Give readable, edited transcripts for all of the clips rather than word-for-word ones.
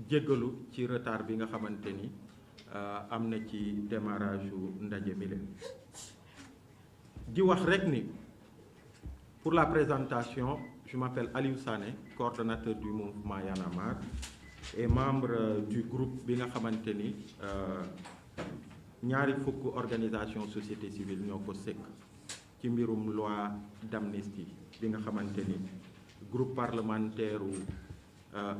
jéggalu ci retard bi nga xamante ni am na ci démarrage yu ndaje mi leen di wax rek ni pour la présentation je m'appelle Aliou Sané, coordonnateur du mouvement Y en a marre et membre du groupe bi nga xamante ni ñaari fukk organisation société civile ñoo ko sekk ci mbirum loi d'amnistie bi nga xamante ni groupe parlementaire u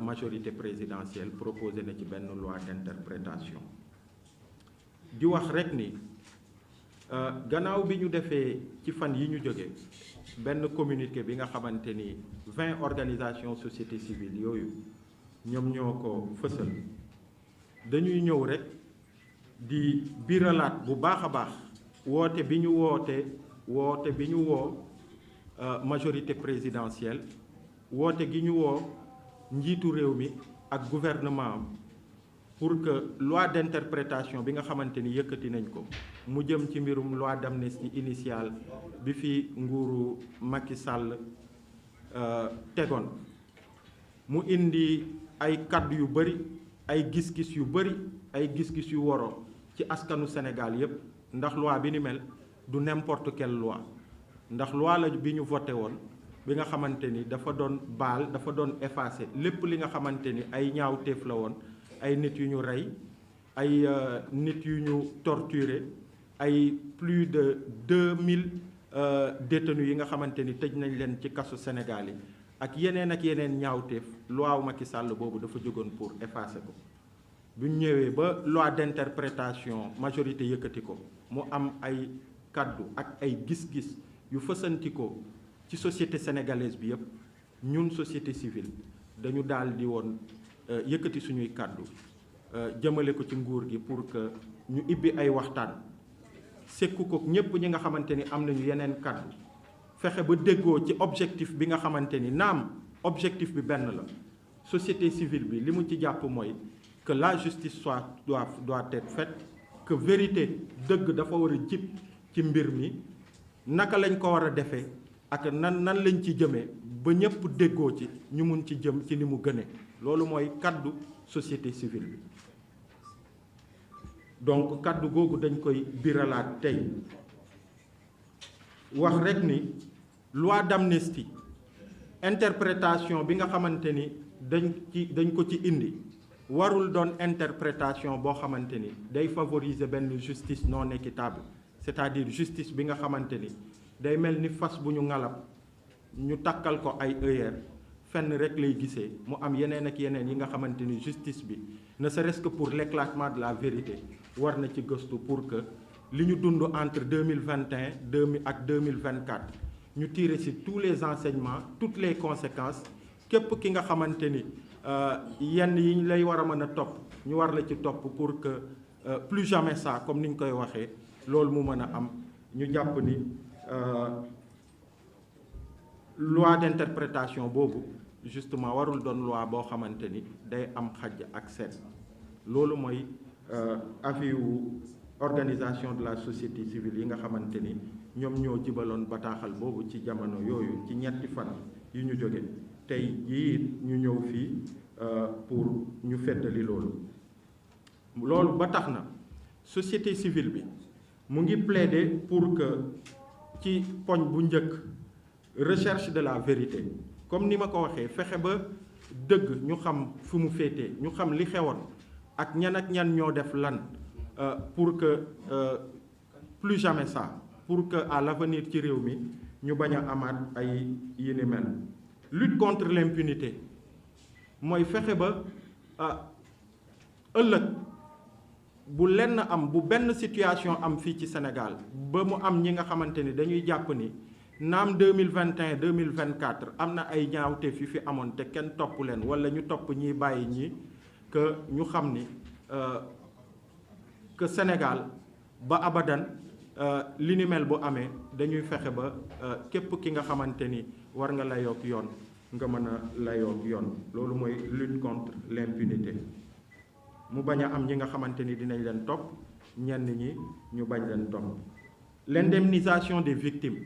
majorité présidentielle proposé na ci benn loi d'interprétation di wax rek ni gannaaw bi ñu defee ci fan yi ñu jóge benn communiqué bi nga xamante ni 20 organisations société civile yooyu ñoom ñoo ko fësal dañuy ñëw rek di biralaat bu baax a baax woote bi ñu woo majorité présidentielle woote gi ñu woo njiitu réew mi ak gouvernement pour que loi d'interprétation bi nga xamante ni yëkkati nañ ko mu jëm ci mbirum loi d'amnistie initiale bi fi nguuru Macky Sall tegoon mu indi ay kàddu yu bari ay gis-gis yu bari ay gis-gis yu woro ci askanu Sénégal yépp ndax loi bi ni mel du n'importe quelle loi ndax loi la bi ñu voté woon bi nga xamante ni dafa doon baal dafa doon effacer lépp li nga xamante ni ay ñaawteef la woon ay nit yu ñu rey ay nit yu ñu torturé ay plus de 2000 détenus yi nga xamante ni tëj nañ leen ci kasu Sénégal yi ak yeneen ñaawteef loi Macky Sall boobu dafa jógoon pour effacer ko bu ñu ñëwee ba loi d'interprétation majorité yëkkati ko mu am ay kaddu ak ay gis-gis yu fësanti ko ci société sénégalaise bi yëpp ñun société civile dañu daal di woon yëkkati suñuy kaddu jëmale ko ci nguur gi pour que ñu ibbi ay waxtaan sekku ko ñépp ñi nga xamante ni am nañu yeneen kaddu fexe ba déggoo ci objectif bi nga xamante ni naam objectif bi benn la société civile bi li mu ci jàpp mooy que la justice doit être faite que vérité dëgg dafa war a jib ci mbir mi naka lañ ko war a defee ak nan lañ ci jëmee ba ñëpp déggoo ci ñu mun ci jëm ci ni mu gëne loolu mooy kaddu société civile bi donc kaddu googu dañ koy biralaat tey wax rek ni loi d'amnistie interprétation bi nga xamante ni dañ ko ci indi warul doon interprétation boo xamante ni day favoriser benn justice non équitable c'est-à-dire justice bi nga xamante ni day mel ni fas bu ñu ngalab ñu takkal ko ay œillères fenn rek lay gisee mu am yeneen ak yeneen yi nga xamante ni justice bi ne serait-ce que pour l'éclatement de la vérité war na ci gëstu pour que li ñu dund entre 2021 ak 2024 ñu tirer ci tous les enseignements toutes les conséquences képp ki nga xamante ni yenn yi ñu lay war a mën a topp ñu war la ci topp pour que plus jamais ça comme ni ñu koy waxee loolu mu mën a am ñu jàpp ni loi d'interprétation boobu justement warul doon loi boo xamante ni day am xaj ak seet loolu mooy avis wu organisation de la société civile yi nga xamante ni ñoom ñoo jibaloon bataaxal boobu ci jamono yooyu ci ñetti fan yi ñu jóge tey yii ñu ñëw fii pour ñu feddali loolu ba tax na société civile bi mu ngi plaider pour que ci poñ bu njëkk recherche de la vérité comme ni ma ko waxee fexe ba dëgg ñu xam fu mu féetee ñu xam li xewoon ak ñan ñoo def lan pour que plus jamais ça pour que à l'avenir ci réew mi ñu bañ a amaat ay yi ni mel lutte contre l'impunité mooy fexe ba ëllëg bu lenn am bu benn situation am fii ci Sénégal ba mu am ñi nga xamante ni dañuy jàpp ni naam 2021 2024 am na ay ñaawteef yu fi amoon te kenn topp leen wala ñu topp ñiy bàyyi ñi que ñu xam ni que Sénégal ba abadan li ni mel bu amee dañuy fexe ba képp ki nga xamante ni war nga layoog yoon nga mën a layoog yoon loolu mooy lutte contre l'impunité mu bañ a am ñi nga xamante ni dinañ leen topp ñenn ñi ñu bañ leen topp l'indemnisation des victimes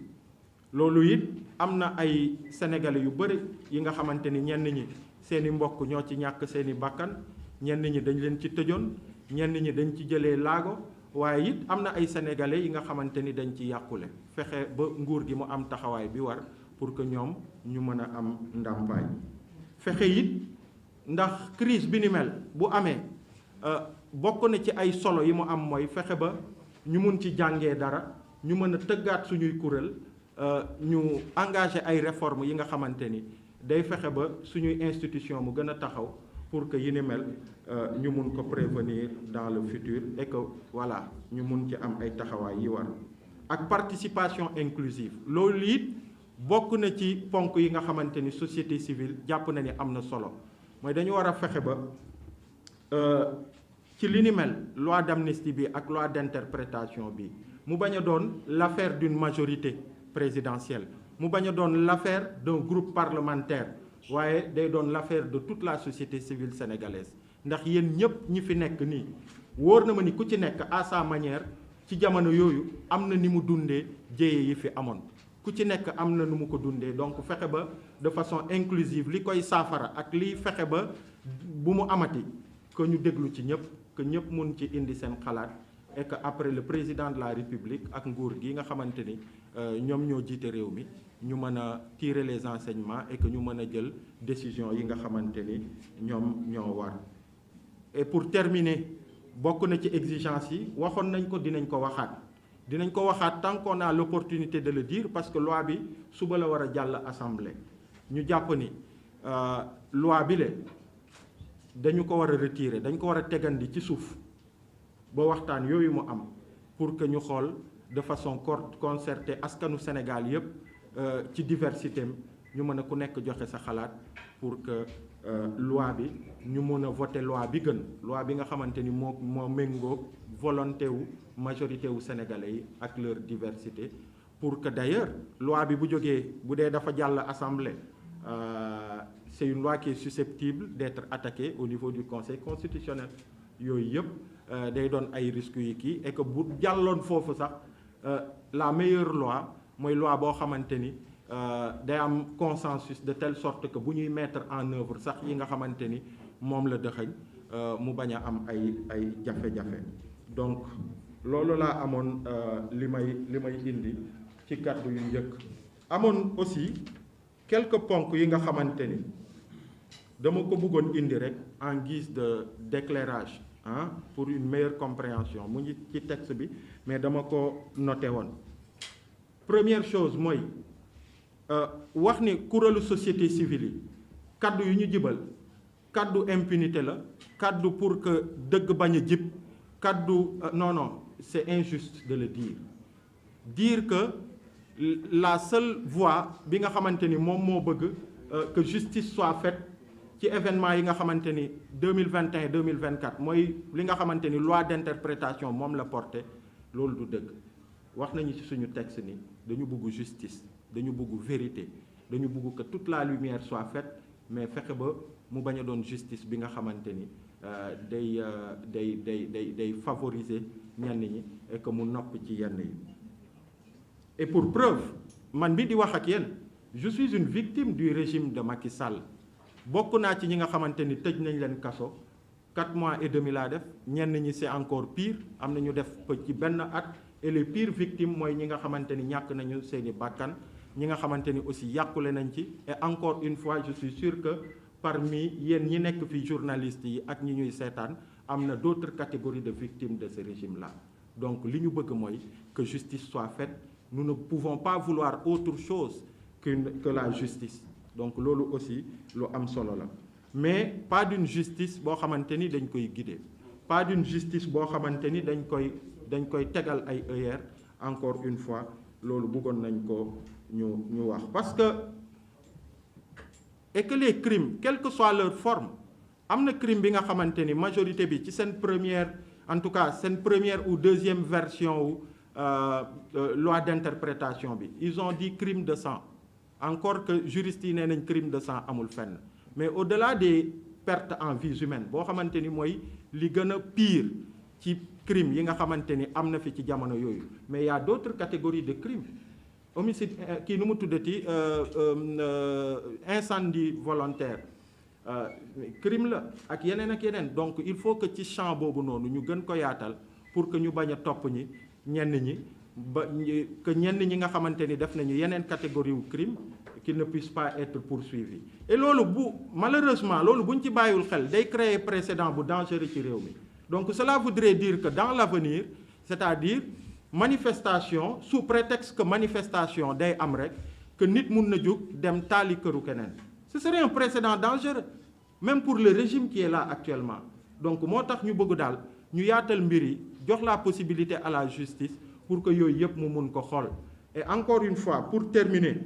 loolu it am na ay sénégalais yu bëri yi nga xamante ni ñenn ñi seeni mbokk ñoo ci ñàkk seeni bakkan ñenn ñi dañ leen ci tëjoon ñenn ñi dañ ci jëlee laago waaye it am na ay sénégalais yi nga xamante ni dañ ci yàqule fexe ba nguur gi mu am taxawaay bi war pour que ñoom ñu mën a am ndàmpaay fexe it ndax crise bi ni mel bu amee bokk na ci ay solo yi mu am mooy fexe ba ñu mun ci jàngee dara ñu mën a tëggaat suñuy kuréel ñu engagé ay réformes yi nga xamante ni day fexe ba suñuy institution mu gën a taxaw pour que yi ni mel ñu mun ko prévenir dans le futur et que voilà ñu mun ci am ay taxawaay yi war ak participation inclusive loolu it bokk na ci ponk yi nga xamante ni société civile jàpp na ni am na solo mooy dañu war a fexe ba ci li ni mel loi d'amnistie bi ak loi d'interprétation bi mu bañ a doon l'affaire d'une majorité présidentielle mu bañ a doon l'affaire d'un groupe parlementaire waaye day doon l'affaire de toute la société civile sénégalaise ndax yéen ñëpp ñi fi nekk nii wóor na ma ni ku ci nekk à sa manière ci jamono yooyu am na ni mu dundee jéye yi fi amoon ku ci nekk am na nu mu ko dundee donc fexe ba de façon inclusive li koy saafara ak liy fexe ba bu mu amati que ñu déglu ci ñëpp que ñëpp mun ci indi seen xalaat et que après le président de la République ak nguur gi nga xamante ni ñoom ñoo jiite réew mi ñu mën a tirer les enseignements et que ñu mën a jël décision yi nga xamante ni ñoom ñoo war. Et pour terminer bokk na ci exigence yi waxoon nañ ko dinañ ko waxaat tant qu'on a l'opportunité de le dire parce que loi bi suba la war a jàll assemblée ñu jàpp ni loi bi le dañu ko war a retirer dañ ko war a tegandi ci suuf ba waxtaan yooyu mu am pour que ñu xool de façon concertée askanu Sénégal yépp ci diversité am ñu mën a ku nekk joxe sa xalaat pour que loi bi ñu mën a voter loi bi gën loi bi nga xamante ni moo méngoo volonté wu majorité wu sénégalais yi ak leur diversité pour que d'ailleurs loi bi bu jógee bu dee dafa jàll assemblée c'est une loi qui est susceptible d'être attaquée au niveau du Conseil constitutionnel yooyu yëpp day doon ay risques yi kii et que bu jàlloon foofu sax la meilleure loi mooy loi boo xamante ni day am consensus de telle sorte que bu ñuy mettre en œuvre sax yi nga xamante ni moom la dëxëñ mu bañ a am ay jafe-jafe donc loolu laa amoon li may indi ci kàddu yu njëkk amoon aussi quelques ponks yi nga xamante ni dama ko bëggoon indi rek en guise d'éclairage pour une meilleure compréhension mu ngi ci texte bi mais dama ko noté woon première chose mooy wax ni kuréelu société civile yi kaddu yu ñu jibal kaddu impunité la kaddu pour que dëgg bañ a jib kaddu non c'est injuste de le dire que la seule voie bi nga xamante ni moom moo bëgg que justice soit faite ci événement yi nga xamante ni 2021 2024 mooy li nga xamante ni loi d'interprétation moom la porté loolu du dëgg wax nañu ci suñu texte ni dañu bëgg justice dañu bëgg vérité dañu bëgg que toute la lumière soit faite mais fexe ba mu bañ a doon justice bi nga xamante ni day favoriser ñenn ñi et que mu nopp ci yenn yi. Et pour preuve man bi di wax ak yéen je suis une victime du régime de Macky Sall bokk naa ci ñi nga xamante ni tëj nañ leen kaso 4 mois et demi laa def ñenn ñi c'est encore pire am na ñu def ci benn at et les pires victimes mooy ñi nga xamante ni ñàkk nañu seeni bàkkan ñi nga xamante ni aussi yàqule nañ ci et encore une fois je suis sûr que parmi yéen ñi nekk fi journalistes yi ak ñi ñuy seetaan am na d'autres catégories de victimes de ce régime-là donc li ñu bëgg mooy que justice soit faite nous ne pouvons pas vouloir autre chose que la justice donc loolu aussi lu am solo la mais pas d'une justice boo xamante ni dañ koy guider pas d'une justice boo xamante ni dañ koy tegal ay œillères encore une fois loolu bëggoon nañ ko ñu wax parce que et que les crimes quelle que soit leur forme am na crime bi nga xamante ni majorité bi ci seen première en tout cas seen première ou deuxième version wu loi d'interprétation bi ils ont dit crime de sang encore que juristes yi nee nañ crime de sang amul fenn mais au-delà des pertes en vies humaines boo xamante ni mooy li gën a pire ci crime yi nga xamante ni am na fi ci jamono yooyu mais il y a d'autres catégories de crimes homicide kii nu mu tuddati incendie volontaire crime la ak yeneen. Donc il faut que ci champ boobu noonu ñu gën ko yaatal pour que ñu bañ a topp ñenn ñi ba que ñenn ñi nga xamante ni def nañu yeneen catégorie wu crime qui ne puisse pas être poursuivi. Et loolu malheureusement loolu buñ ci bàyyiwul xel day créer précédent bu dangereux ci réew mi. Donc cela voudrait dire que dans l'avenir, c'est-à-dire manifestation sous prétexte que manifestation day am rek que nit mun na jóg dem taali këru keneen. Ce serait un précédent dangereux même pour le régime qui est là actuellement. Donc moo tax ñu bëgg daal ñu yaatal mbir yi jox la possibilité à la justice pour que yooyu yëpp mu mun ko xool. Et encore une fois, pour terminer,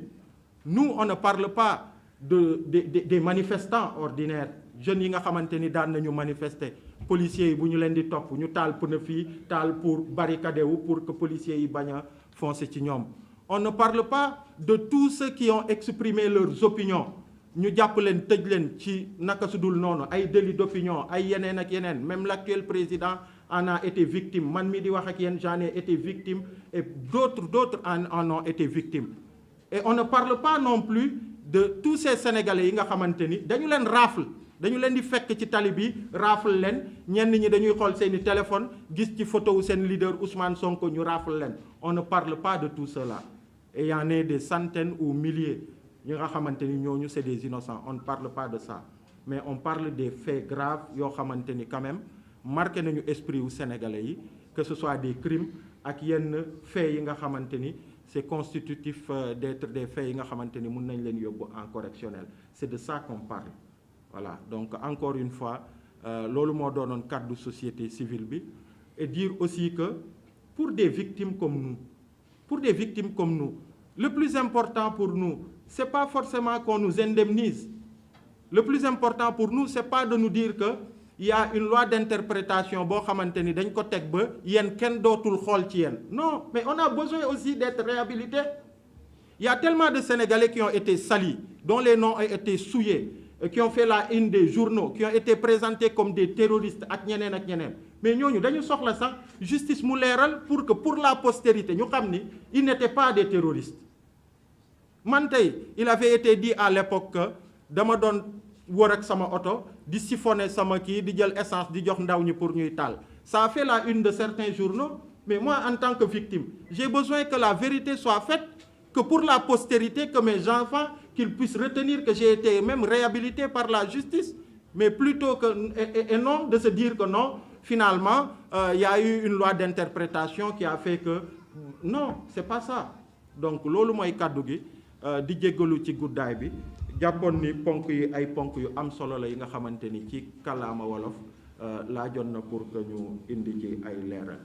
nous on ne parle pas des manifestants ordinaires jeunes yi nga xamante ni daan nañu manifester policiers yi bu ñu leen di topp ñu taal pneu fii taal pour barricader wu pour que policiers yi bañ a foncer ci ñoom. On ne parle pas de tous ceux qui ont exprimé leurs opinions ñu jàpp leen tëj leen ci naka su dul noonu ay délit d'opinion ay yeneen ak yeneen. Même l'actuel président en a été victime, man mi di wax ak yéen j'en ai été victime et d'autres en ont été victimes. Et on ne parle pas non plus de tous ces Sénégalais yi nga xamante ni dañu leen rafle dañu leen di fekk ci tali bi rafle leen ñenn ñi dañuy xool seeni téléphone gis ci photo wu seen leader Ousmane Sonko ñu rafle leen. On ne parle pas de tout cela. Et il y en a des centaines ou milliers ñi nga xamante ni ñooñu c'est des innocents. On ne parle pas de ça. Mais on parle des faits graves yoo xamante ni quand même marqué nañu esprit wu Sénégalais yi, que ce soit des crimes ak yenn faits yi nga xamante ni c'est constitutif d'être des faits yi nga xamante ni mën nañ leen yóbbu en correctionnel. C'est de ça qu'on parle. Voilà, donc encore une fois loolu moo doonoon kàddu société civile bi. Et dire aussi que pour des victimes comme nous, le plus important pour nous c'est pas forcément qu'on nous indemnise. Le plus important pour nous c'est pas de nous dire que il y a une loi d'interprétation boo xamante ni dañ ko teg ba yéen kenn dootul xool ci yéen. Non, mais on a besoin aussi d'être réhabilités. Il y a tellement de Sénégalais qui ont été salis, dont les noms ont été souillés, qui ont fait la une des journaux, qui ont été présentés comme des terroristes ak ñeneen. Mais ñooñu dañu soxla sax justice mu leeral pour que pour la postérité ñu xam ni ils n'étaient pas des terroristes. Man tey il avait été dit à l'époque que dama doon wër ak sama oto di siphonner sama kii di jël essence di jox ndaw ñi pour ñuy taal. Ça a fait la une de certains journaux, mais moi en tant que victime j'ai besoin que la vérité soit faite, que pour la postérité, que mes enfants qu'ils puissent retenir que j'ai été même réhabilité par la justice, mais plutôt que et non de se dire que non, finalement il y a eu une loi d'interprétation qui a fait que non, c'est pas ça. Donc loolu mooy kàddu gi di jéggalu ci guddaay bi. Jàppoon ni ponk yi ay ponk yu am solo la yi nga xamante ni ci kàllaama wolof laajoon na pour que ñu indi ci ay leeral.